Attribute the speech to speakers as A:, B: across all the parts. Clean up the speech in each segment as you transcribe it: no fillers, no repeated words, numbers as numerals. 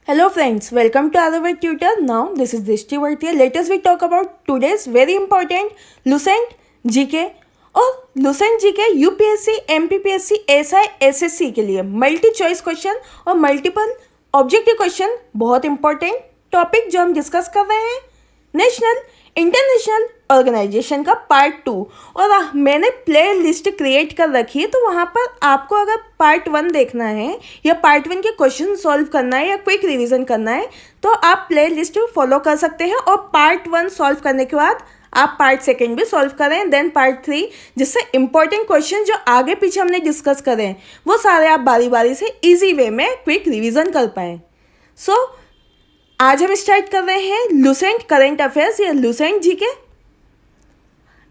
A: Hello friends, welcome to Arabic Tutor. Now this is Drishti Bhartiya. Let us we talk about today's very important Lucent GK और Lucent GK UPSC, MPPSC, SI, SSC के लिए multi choice question और multiple objective question बहुत important topic जो हम discuss कर रहे हैं नेशनल इंटरनेशनल ऑर्गेनाइजेशन का पार्ट 2 और मैंने प्ले लिस्ट क्रिएट कर रखी है, तो वहाँ पर आपको अगर पार्ट 1 देखना है या पार्ट 1 के क्वेश्चन सॉल्व करना है या क्विक रिवीजन करना है तो आप प्ले लिस्ट फॉलो कर सकते हैं और पार्ट 1 सॉल्व करने के बाद आप पार्ट 2 भी सॉल्व करें, देन पार्ट 3, जिससे इंपॉर्टेंट क्वेश्चन जो आगे पीछे हमने डिस्कस करें वो सारे आप बारी बारी से ईजी वे में क्विक रिवीजन कर पाएँ। आज हम स्टार्ट कर रहे हैं लूसेंट करेंट अफेयर्स या Lucent GK.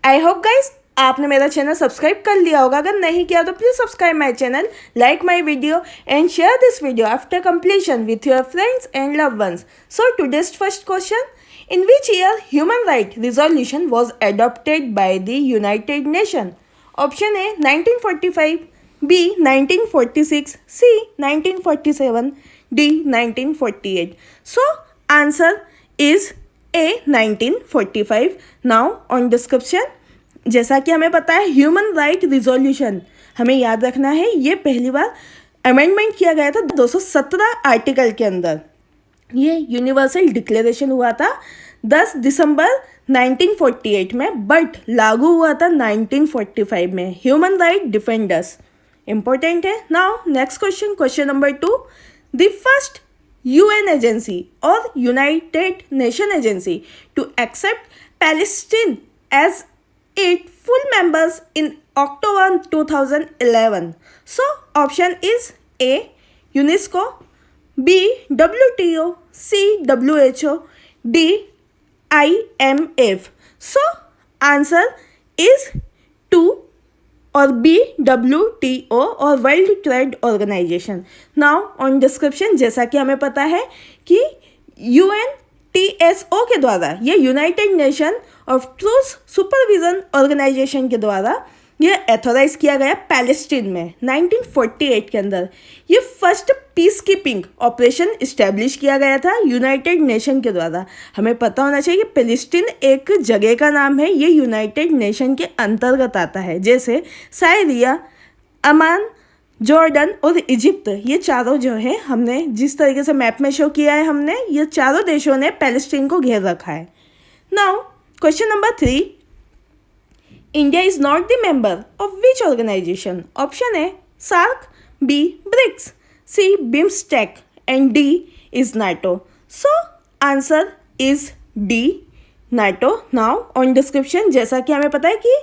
A: I hope guys आपने मेरा चैनल सब्सक्राइब कर लिया होगा, अगर नहीं किया तो please subscribe my channel, like my video and share this video after completion with your friends and loved ones. So today's first question, in which year human right resolution was adopted by the United Nation? Option A 1945, B 1946, C 1947, D 1948. So answer is A 1945. Now on description, जैसा कि हमें पता है human right resolution हमें याद रखना है, ये पहली बार अमेंडमेंट किया गया था 217 आर्टिकल के अंदर। ये यूनिवर्सल डिक्लेरेशन हुआ था 10 दिसंबर 1948 में, बट लागू हुआ था 1945 में। ह्यूमन राइट डिफेंडर्स इंपॉर्टेंट है। Now next question, question number 2, the first UN agency or United Nation agency to accept Palestine as its full members in October 2011. So option is A UNESCO, B WTO, C WHO, D IMF. So answer is 2 और BWTO और world trade organisation. Now on description, जैसा कि हमें पता है कि UNTSO के द्वारा, ये United Nation of truth supervision organisation के द्वारा ये एथोराइज किया गया पैलेस्टीन में 1948 के अंदर। ये first peace keeping operation establish किया गया था यूनाइटेड नेशन के द्वारा। हमें पता होना चाहिए कि पैलेस्टीन एक जगह का नाम है, ये यूनाइटेड नेशन के अंतर्गत आता है। जैसे साइरिया, अमान, जॉर्डन और इजिप्ट, ये चारों जो है हमने जिस तरीके से मैप में शो किया है, हमने ये चारों देशों ने पैलेस्टीन को घेर रखा है। Now question number 3, India is not the member of which organization? Option A SAARC, B BRICS, C BIMSTEC and D is NATO. So answer is D NATO. Now on description, जैसा कि हमें पता है कि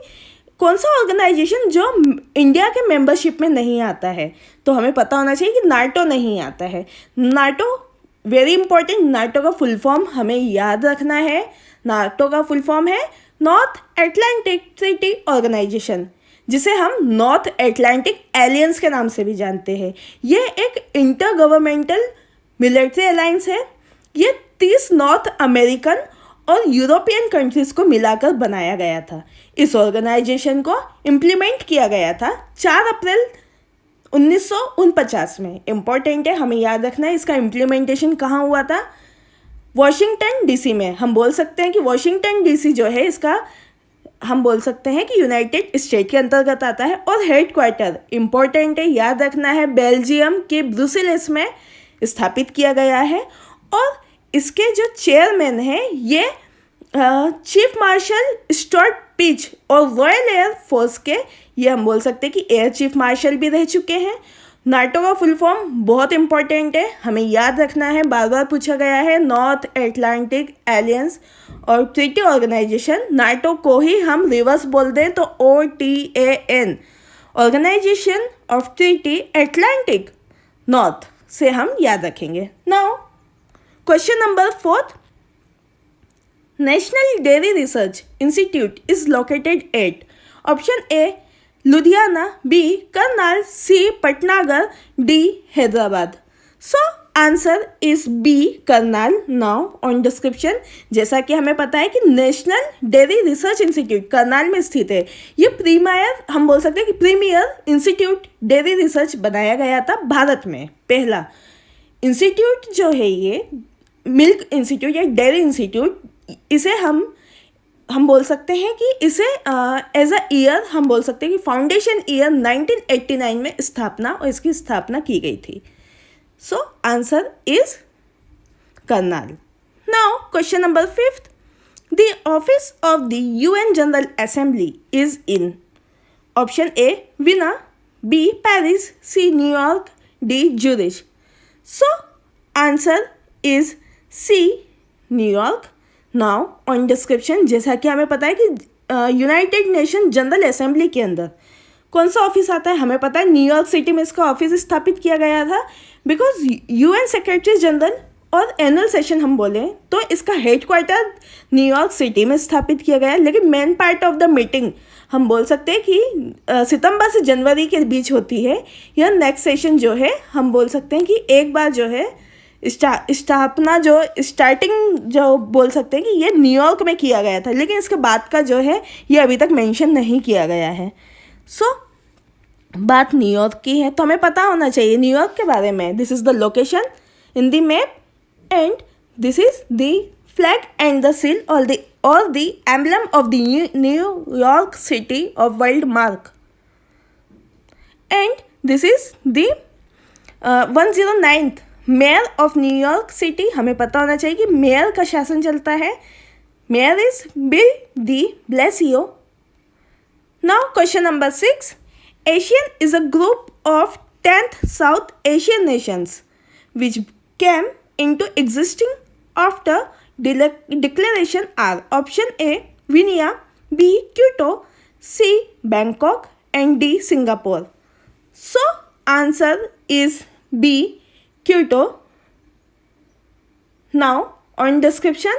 A: कौन सा ऑर्गेनाइजेशन जो India के मेंबरशिप में नहीं आता है, तो हमें पता होना चाहिए कि नाटो नहीं आता है। नाटो वेरी इंपॉर्टेंट, नाटो का फुल फॉर्म हमें याद रखना है। नाटो का फुल फॉर्म है नॉर्थ एटलांटिक ट्रीटी ऑर्गेनाइजेशन, जिसे हम नॉर्थ एटलांटिक एलियंस के नाम से भी जानते हैं। ये एक इंटर गवर्नमेंटल मिलिट्री अलायंस है। ये 30 नॉर्थ अमेरिकन और यूरोपियन कंट्रीज को मिलाकर बनाया गया था। इस ऑर्गेनाइजेशन को इम्प्लीमेंट किया गया था 4 अप्रैल 1949 में। इम्पॉर्टेंट है, हमें याद रखना है इसका इम्प्लीमेंटेशन कहाँ हुआ था, वॉशिंगटन डीसी में। हम बोल सकते हैं कि वॉशिंगटन डीसी जो है इसका हम बोल सकते हैं कि यूनाइटेड स्टेट के अंतर्गत आता है। और हेड क्वार्टर इंपॉर्टेंट है, याद रखना है, बेल्जियम के ब्रुसेल्स में स्थापित किया गया है। और इसके जो चेयरमैन हैं ये चीफ मार्शल स्टुअर्ट पीच और रॉयल एयर फोर्स के, ये हम बोल सकते हैं कि एयर चीफ मार्शल भी रह चुके हैं। नाटो का फुल फॉर्म बहुत इंपॉर्टेंट है, हमें याद रखना है, बार बार पूछा गया है, नॉर्थ एटलांटिक एलियंस और ट्रीटी ऑर्गेनाइजेशन। नाटो को ही हम रिवर्स बोल दें तो OTAN, Organization of Treaty Atlantic North से हम याद रखेंगे। Now question number 4, National Dairy Research Institute is located at? Option A Ludhiana, B Karnal, C Pantnagar, D Hyderabad. So answer is B Karnal. Now on description, जैसा कि हमें पता है कि National Dairy Research Institute Karnal में स्थित है। ये प्रीमियर, हम बोल सकते हैं कि प्रीमियर इंस्टीट्यूट डेयरी रिसर्च बनाया गया था भारत में पहला। इंस्टीट्यूट जो है ये मिल्क इंस्टीट्यूट या डेयरी इंस्टीट्यूट, इसे हम बोल सकते हैं कि इसे एज अ ईयर हम बोल सकते हैं कि फाउंडेशन ईयर 1989 में स्थापना और इसकी स्थापना की गई थी. सो answer is Karnal. Now question number 5th. The office of the UN General Assembly is in option A Vienna, B Paris, C New York, D Zurich. So answer is C New York. Now on description, जैसा कि हमें पता है कि United nation general assembly के अंदर कौन सा ऑफिस आता है, हमें पता है न्यूयॉर्क सिटी में इसका ऑफिस स्थापित किया गया था. बिकॉज यूएन सेक्रेटरी जनरल और एनुअल सेशन हम बोले तो इसका हेडक्वार्टर न्यूयॉर्क सिटी में स्थापित किया गया है. लेकिन main part of the meeting हम बोल सकते हैं कि सितंबर से जनवरी के बीच होती है. यह नेक्स्ट सेशन जो है हम बोल सकते हैं कि एक बार जो है स्थापना जो स्टार्टिंग जो बोल सकते हैं कि ये न्यूयॉर्क में किया गया था, लेकिन इसके बाद का जो है ये अभी तक मेंशन नहीं किया गया है. सो बात न्यूयॉर्क की है तो हमें पता होना चाहिए न्यूयॉर्क के बारे में. This is the location in the map and this is the flag and the seal or the emblem of the New York City of World Mark. And this is the 109th mayor of New York city. हमें पता होना चाहिए कि mayor का शासन चलता है. Mayor is Bill de Blasio. Now question number 6. ASEAN is a group of 10th South Asian nations which came into existing after declaration are option A Vienna, B Kyoto, C Bangkok, and D Singapore. So answer is B Kyoto. Now on description,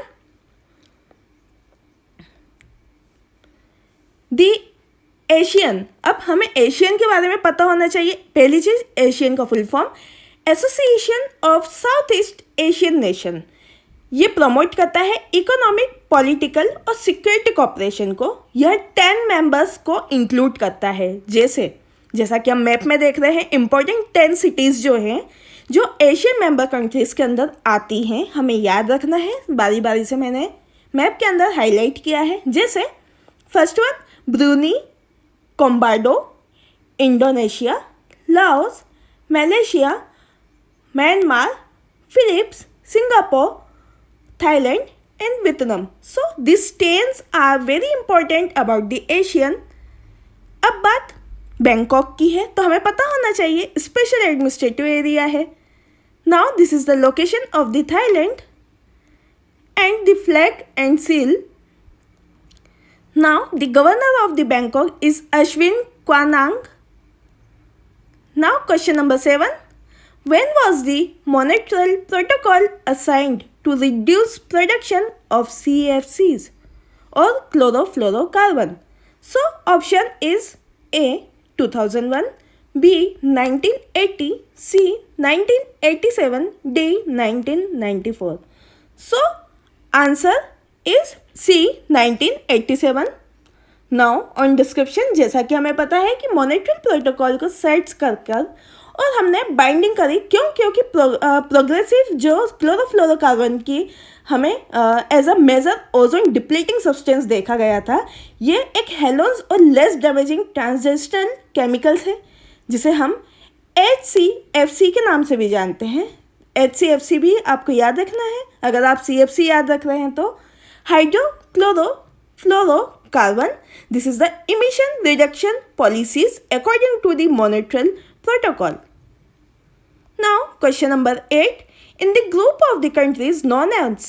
A: the Asian. अब हमें Asian के बारे में पता होना चाहिए. पहली चीज एशियन का full form association of south east Asian nation. ये प्रमोट करता है इकोनॉमिक, पॉलिटिकल और सिक्योरिटी कॉपरेशन को. यह 10 मेंबर्स को इंक्लूड करता है. जैसा कि हम मैप में देख रहे हैं, इंपॉर्टेंट 10 सिटीज़ जो हैं जो एशियन मेंबर कंट्रीज़ के अंदर आती हैं, हमें याद रखना है. बारी बारी से मैंने मैप के अंदर हाईलाइट किया है. जैसे first one Brunei, Cambodia, Indonesia, Laos, Malaysia, Myanmar, Philippines, Singapore, Thailand and Vietnam. So these 10 are very important about the Asian. अब बात बैंकॉक की है तो हमें पता होना चाहिए स्पेशल एडमिनिस्ट्रेटिव एरिया है. Now this is the location of the Thailand and the flag and seal. Now the governor of the Bangkok is Ashwin Kwanang. Now question number 7. When was the Montreal Protocol assigned to reduce production of CFCs or chlorofluorocarbon? So option is A 2001, B 1980, C 1987, D 1994. So answer is C 1987. Now on description, जैसा कि हमें पता है कि मॉनेट्रियल protocol को sets कर और हमने बाइंडिंग करी. क्योंकि प्रोग्रेसिव जो क्लोरोफ्लोरोकार्बन की हमें as a major ozone depleting substance देखा गया था. ये एक हेलोन्स और लेस डैमेजिंग ट्रांजिशनल केमिकल्स है जिसे हम HCFC के नाम से भी जानते हैं. HCFC भी आपको याद रखना है. अगर आप CFC याद रख रहे हैं तो hydrochlorofluorocarbon. This is the emission reduction policies according to the Montreal protocol. Now question number 8. In the group of the countries known as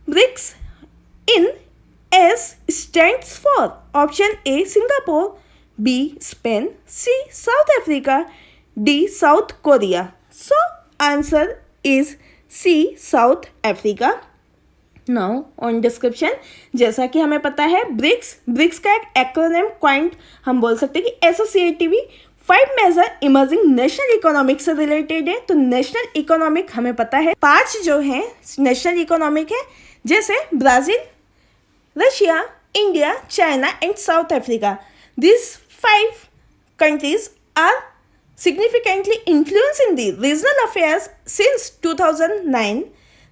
A: BRICS, in S stands for option A Singapore, B Spain, C South Africa, D South Korea. So answer is C South Africa. Now on description, जैसा कि हमें पता है BRICS का एक acronym coined हम बोल सकते हैं कि associative 5 major emerging national economic से रिलेटेड है. तो नेशनल इकोनॉमिक हमें पता है 5 जो हैं नेशनल इकोनॉमिक है, जैसे Brazil, Russia, India, China and South Africa. This 5 countries are significantly influencing the regional affairs since 2009.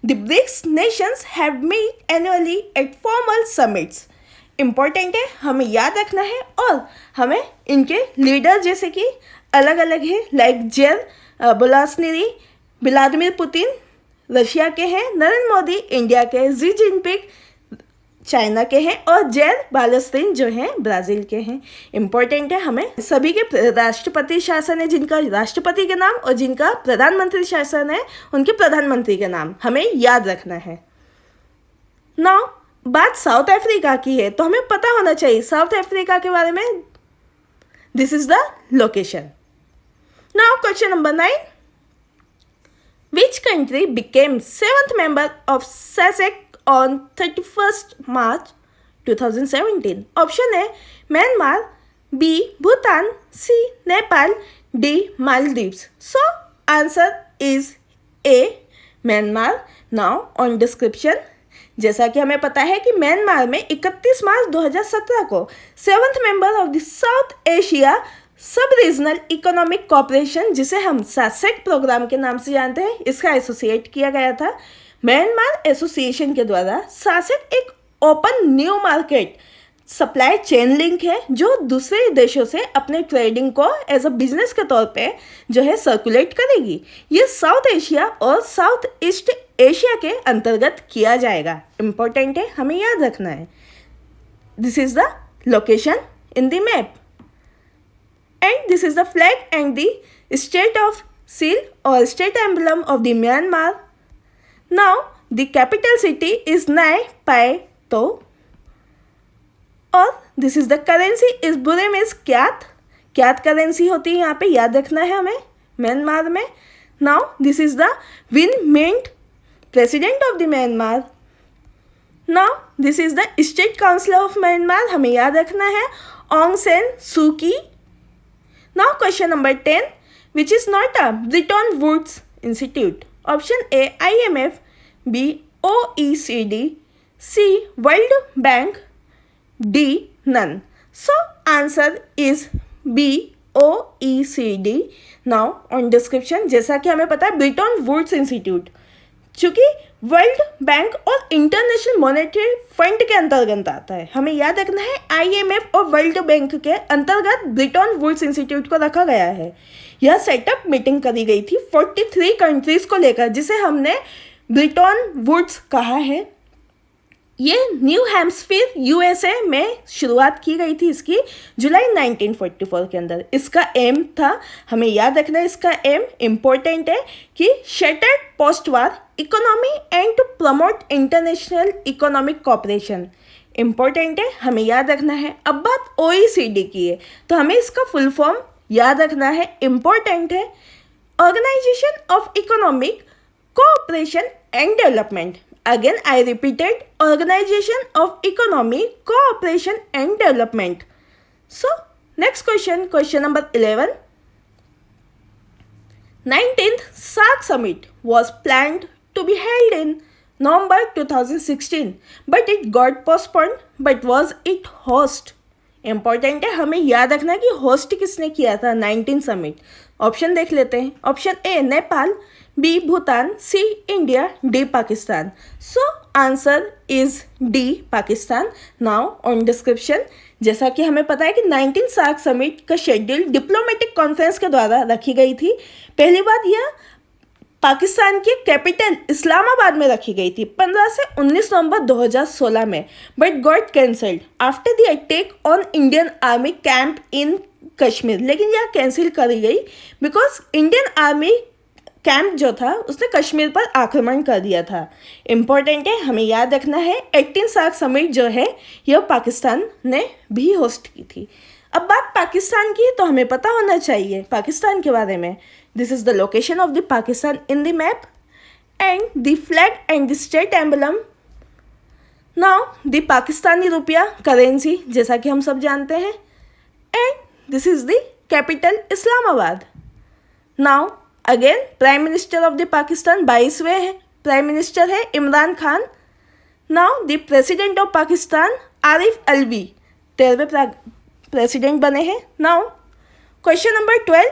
A: The BRICS nations have met annually at formal summits. Important है, हमें याद रखना है और हमें इनके लीडर जैसे कि अलग अलग है, लाइक जेर बोल्सोनारो व्लादिमीर पुतिन रशिया के हैं, नरेंद्र मोदी इंडिया के, जी जिनपिंग चाइना के हैं और जेर बोल्सोनारो जो हैं ब्राज़ील के हैं। इम्पॉर्टेंट है, हमें सभी के राष्ट्रपति शासन है जिनका राष्ट्रपति के नाम और जिनका प्रधानमंत्री शासन है उनके प्रधानमंत्री के नाम हमें याद रखना है। नाउ बात साउथ अफ्रीका की है तो हमें पता होना चाहिए साउथ अफ्रीका के बारे में। This is the location. Now question number 9, which country became 7th member of SASAC on 31st March 2017? Option A Myanmar, B Bhutan, C Nepal, D Maldives. So answer is A Myanmar. Now on description, जैसा कि हमें पता है कि Myanmar में 31 मार्च 2017 को 7th member of the south Asia सब regional economic cooperation, जिसे हम सासेक प्रोग्राम के नाम से जानते हैं, इसका एसोसिएट किया गया था। म्यांमार एसोसिएशन के द्वारा सासेक एक open new market supply chain link है जो दूसरे देशों से अपने ट्रेडिंग को एज अ बिजनेस के तौर पे जो है सर्कुलेट करेगी। ये साउथ एशिया और साउथ ईस्ट एशिया के अंतर्गत किया जाएगा। इम्पोर्टेंट है, हमें याद रखना है। This is the location in the map and this is the flag and the state of seal or state emblem of the Myanmar. Now the capital city is Nay Pai To, और this is the currency is Burmese kyat. kyat currency होती है, यहाँ पे याद रखना है हमें Myanmar में। Now this is the Win Myint, president of the Myanmar. Now this is the state council of Myanmar, हमें याद रखना है Aung San Suu Kyi. Now question number 10, which is not a Bretton Woods Institute? Option A IMF, B OECD, C World Bank, D none. So answer is B OECD. Now on description, जैसा कि हमें पता है Bretton Woods Institute चूँकि world bank और international monetary fund के अंतर्गत आता है, हमें याद रखना है IMF और वर्ल्ड बैंक के अंतर्गत ब्रिटन वुड्स इंस्टीट्यूट को रखा गया है। यह सेटअप मीटिंग करी गई थी 43 कंट्रीज को लेकर, जिसे हमने ब्रिटन वुड्स कहा है। ये न्यू हैम्पशायर USA में शुरुआत की गई थी इसकी जुलाई 1944 के अंदर। इसका एम था, हमें याद रखना है इसका एम इम्पोर्टेंट है कि shattered post war economy and to promote international economic cooperation. Important है, हमें याद रखना है। अब बात OECD की है तो हमें इसका फुल फॉर्म याद रखना है, इम्पोर्टेंट है organisation of economic cooperation and development. Again, I repeated, Organization of Economic Cooperation and Development. So, next question, question number 11. 19th SAARC Summit was planned to be held in November 2016, but it got postponed. But was it host? Important है, हमें याद रखना है कि host किसने किया था 19 summit. Option देख लेते हैं। Option A Nepal, B Bhutan, C India, D Pakistan. So answer is D Pakistan. Now on description, जैसा कि हमें पता है कि 19 SAARC समिट का शेड्यूल डिप्लोमेटिक कॉन्फ्रेंस के द्वारा रखी गई थी। पहली बात यह पाकिस्तान की कैपिटल इस्लामाबाद में रखी गई थी 15 से 19 नवंबर 2016 में, but got cancelled after the attack on Indian army camp in Kashmir. लेकिन यह कैंसिल करी गई बिकॉज इंडियन आर्मी कैंप जो था उसने कश्मीर पर आक्रमण कर दिया था। इम्पोर्टेंट है, हमें याद रखना है 18 SAARC समिट जो है यह पाकिस्तान ने भी होस्ट की थी। अब बात पाकिस्तान की तो हमें पता होना चाहिए पाकिस्तान के बारे में। This is the location of the Pakistan in the map and the flag and the state emblem. Now the Pakistani rupaya currency जैसा कि हम सब जानते हैं, and this is the capital Islamabad. Now again prime minister of the Pakistan 22वें है, प्राइम मिनिस्टर है Imran Khan. Now the president of Pakistan Arif Alvi 13वें प्रेसिडेंट बने हैं। Now question number 12,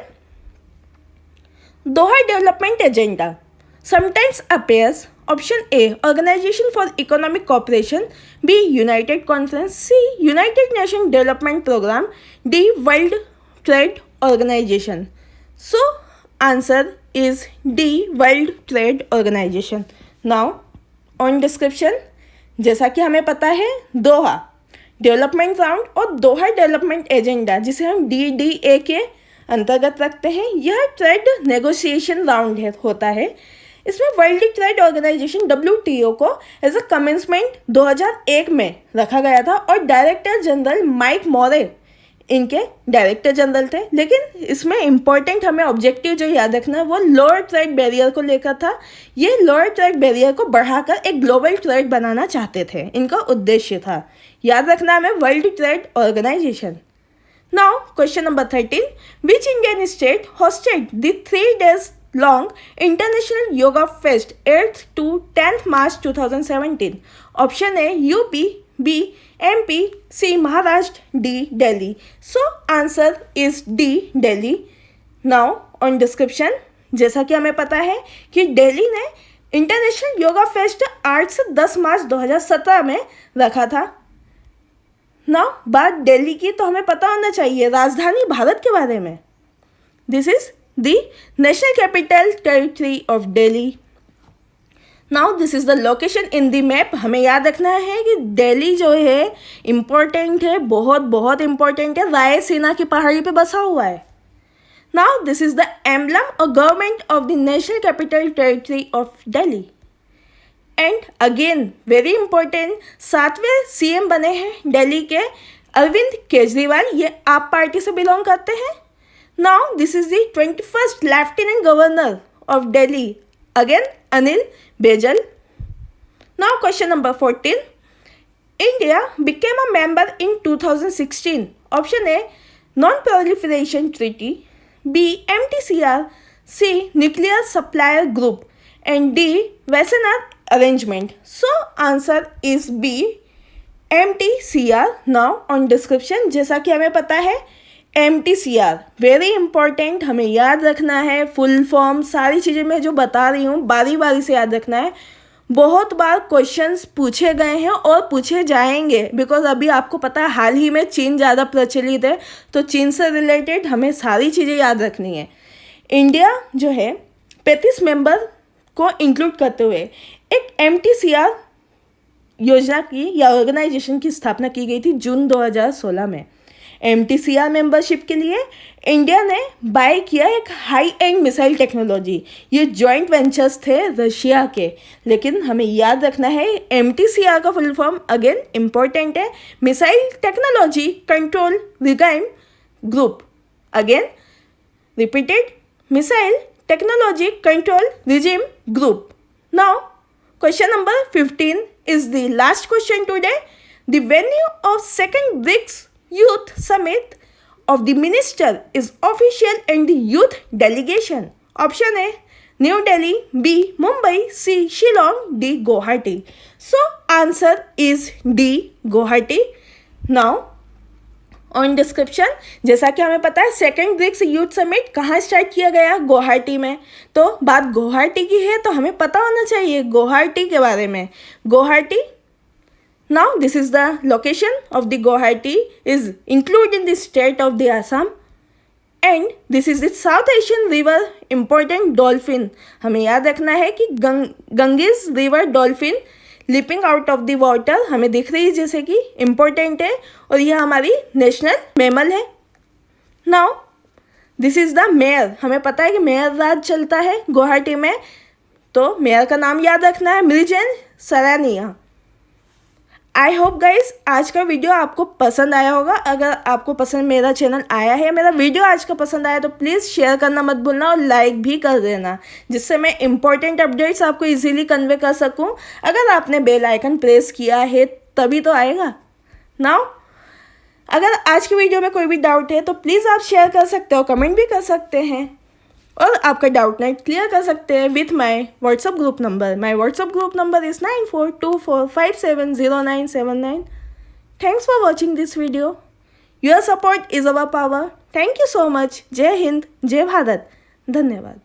A: Doha Development Agenda sometimes appears option A Organization for Economic Cooperation, B United Conference, C United Nations Development Program, D World Trade Organization. So answer is D World Trade Organization. Now on description, जैसा कि हमें पता है दोहा development round और दोहा development agenda जिसे हम DDA के अंतर्गत रखते हैं, यह ट्रेड नेगोशिएशन राउंड होता है। इसमें वर्ल्ड ट्रेड ऑर्गेनाइजेशन WTO को एज अ कमेंसमेंट 2001 में रखा गया था और डायरेक्टर जनरल माइक मोरे इनके डायरेक्टर जनरल थे। लेकिन इसमें इम्पोर्टेंट हमें ऑब्जेक्टिव जो याद रखना है वो लोअर ट्रेड बैरियर को लेकर था। ये लोअर ट्रेड बैरियर को बढ़ाकर एक ग्लोबल ट्रेड बनाना चाहते थे, इनका उद्देश्य था। याद रखना हमें world trade organisation. Now question number 13, which Indian state hosted the 3 days long International Yoga Fest 8th to 10th March 2017? Option A UP, B MP, C Maharashtra, D Delhi. So answer is D Delhi. Now on description, जैसा कि हमें पता है कि दिल्ली ने international yoga fest 8 से 10 मार्च 2017 में रखा था। नाउ बात दिल्ली की तो हमें पता होना चाहिए राजधानी भारत के बारे में। This is the national capital territory of Delhi. Now this is the location in the map. हमें याद रखना है कि दिल्ली जो है इम्पोर्टेंट है, बहुत बहुत इम्पोर्टेंट है, रायसीना की पहाड़ी पे बसा हुआ है। Now this is the emblem और government of the national capital territory of Delhi. And again very important, 7वें CM बने हैं दिल्ली के अरविंद केजरीवाल, ये आप पार्टी से बिलोंग करते हैं। Now this is the 21st lieutenant governor of Delhi, again Anil Baijal. Now question number 14, India became a member in 2016। Option A Non Proliferation Treaty, B MTCR, C Nuclear Supplier Group and D Wassenaar Arrangement. So answer is B MTCR। Now on description, जैसा कि हमें पता है MTCR very important, हमें याद रखना है। Full form सारी चीज़ें मैं जो बता रही हूँ बारी बारी से याद रखना है। बहुत बार क्वेश्चंस पूछे गए हैं और पूछे जाएंगे, बिकॉज अभी आपको पता है हाल ही में चीन ज़्यादा प्रचलित है, तो चीन से रिलेटेड हमें सारी चीज़ें याद रखनी है। इंडिया जो है 35 मेंबर को इंक्लूड करते हुए एक MTCR योजना की या ऑर्गेनाइजेशन की स्थापना की गई थी जून 2016 में। MTCR मेंबरशिप के लिए इंडिया ने बाय किया एक हाई एंड मिसाइल टेक्नोलॉजी। ये जॉइंट वेंचर्स थे रशिया के, लेकिन हमें याद रखना है MTCR का फुल फॉर्म अगेन इम्पोर्टेंट है, Missile Technology Control Regime group. Again repeated, Missile Technology Control Regime group. Now question number 15 is the last question today. The venue of second BRICS Youth Summit of the Minister is official and the youth delegation. Option A New Delhi, B Mumbai, C Shillong, D Guwahati. So answer is D Guwahati. Now on description, जैसा कि हमें पता है second BRICS youth summit कहाँ start किया गया, गुवाहाटी में। तो बात गुवाहाटी की है तो हमें पता होना चाहिए गुवाहाटी के बारे में। Guwahati, now this is the location of the Guwahati is include in the state of the Assam and this is the south Asian river important dolphin. हमें याद रखना है कि Ganges river dolphin leaping out of the water हमें दिख रही है, जैसे कि इम्पोर्टेंट है और यह हमारी नेशनल मैमल है। Now this is the mayor. हमें पता है कि मेयर राज चलता है गुवाहाटी में, तो मेयर का नाम याद रखना है मृजेन सरानिया। आई होप गाइस आज का वीडियो आपको पसंद आया होगा। अगर आपको पसंद मेरा चैनल आया है, मेरा वीडियो आज का पसंद आया तो प्लीज़ शेयर करना मत भूलना और लाइक भी कर देना, जिससे मैं इंपॉर्टेंट अपडेट्स आपको इजीली कन्वे कर सकूं। अगर आपने बेल आइकन प्रेस किया है तभी तो आएगा। नाउ अगर आज की वीडियो में कोई भी डाउट है तो प्लीज़ आप शेयर कर सकते हो, कमेंट भी कर सकते हैं और आपका डाउट नेट क्लियर कर सकते हैं with my WhatsApp group number. My WhatsApp group number is 9424570979। Thanks for watching this video. Your support is our power. Thank you so much. जय हिंद, जय भारत, धन्यवाद।